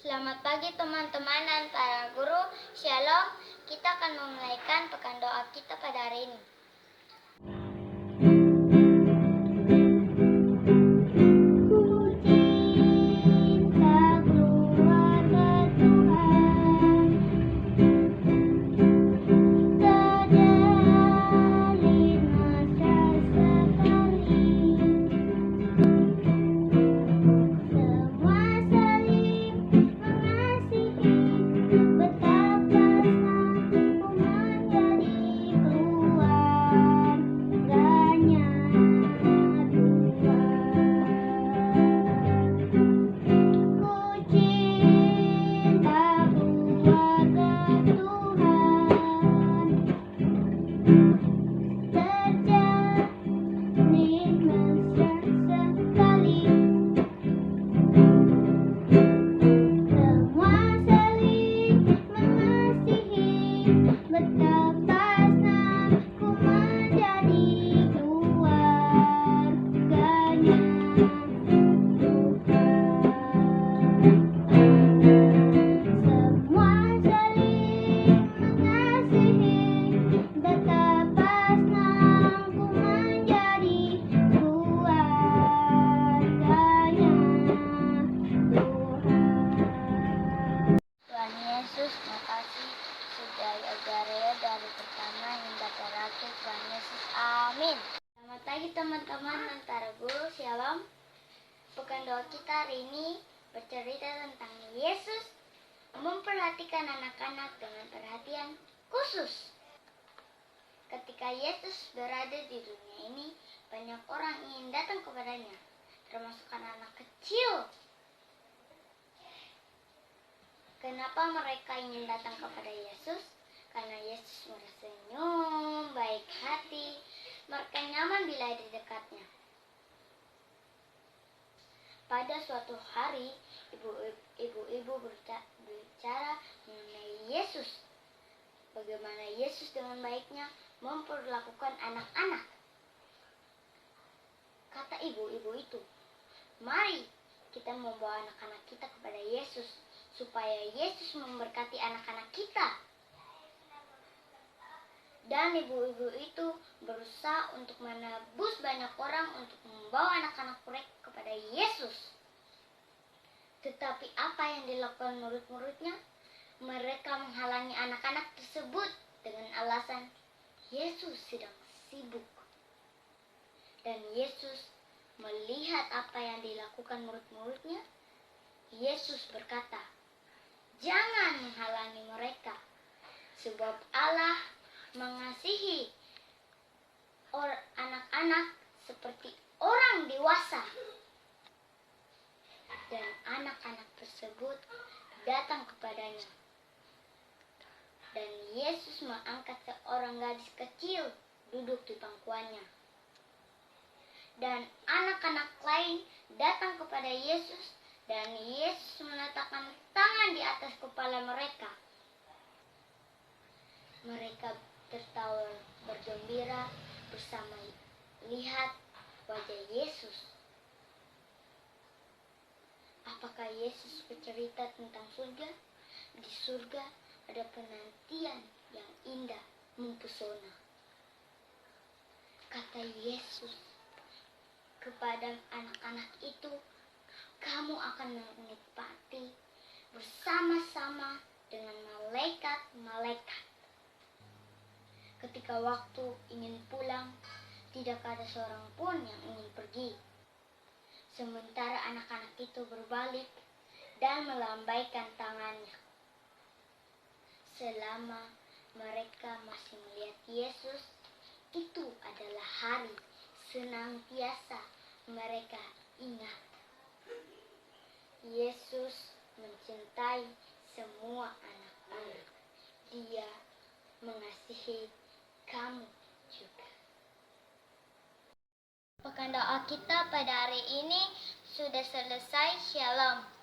Selamat pagi teman-teman dan para guru. Shalom. Kita akan memulaikan pekan doa kita pada hari ini. Tuhan Yesus, makasih sudah ajarin dari pertama hingga terakhir. Tuhan Yesus, amin. Selamat pagi teman-teman antara guru. Shalom. Pekan doa kita hari ini bercerita tentang Yesus memperhatikan anak-anak dengan perhatian khusus. Ketika Yesus berada di dunia ini, banyak orang ingin datang kepadanya, termasuk anak-anak kecil. Kenapa mereka ingin datang kepada Yesus? Karena Yesus tersenyum, baik hati, mereka nyaman bila di dekatnya. Pada suatu hari, ibu-ibu berbicara mengenai Yesus. Bagaimana Yesus dengan baiknya memperlakukan anak-anak. Kata ibu-ibu itu, mari kita membawa anak-anak kita kepada Yesus, supaya Yesus memberkati anak-anak kita. Dan ibu-ibu itu berusaha untuk menebus banyak orang untuk membawa anak-anak mereka kepada Yesus. Tetapi apa yang dilakukan murid-muridnya? Mereka menghalangi anak-anak tersebut dengan alasan Yesus sedang sibuk. Dan Yesus melihat apa yang dilakukan murid-muridnya. Yesus berkata, jangan menghalangi mereka, sebab Allah mengasihi anak-anak seperti orang dewasa. Dan anak-anak tersebut datang kepadanya. Dan Yesus mengangkat seorang gadis kecil duduk di pangkuannya. Dan anak-anak lain datang kepada Yesus, dan Yesus meletakkan tangan di atas kepala mereka. Mereka tertawa bergembira bersama lihat wajah Yesus. Apakah Yesus bercerita tentang surga? Di surga ada penantian yang indah, mempesona. Kata Yesus kepada anak-anak itu, kamu akan menikmati bersama-sama dengan malaikat-malaikat. Ketika waktu ingin pulang, tidak ada seorang pun yang ingin pergi. Sementara anak-anak itu berbalik dan melambaikan tangannya. Selama mereka masih melihat Yesus, itu adalah hari senantiasa mereka ingat. Yesus mencintai semua anak-anak. Dia mengasihi kamu juga. Pekan doa kita pada hari ini sudah selesai. Shalom.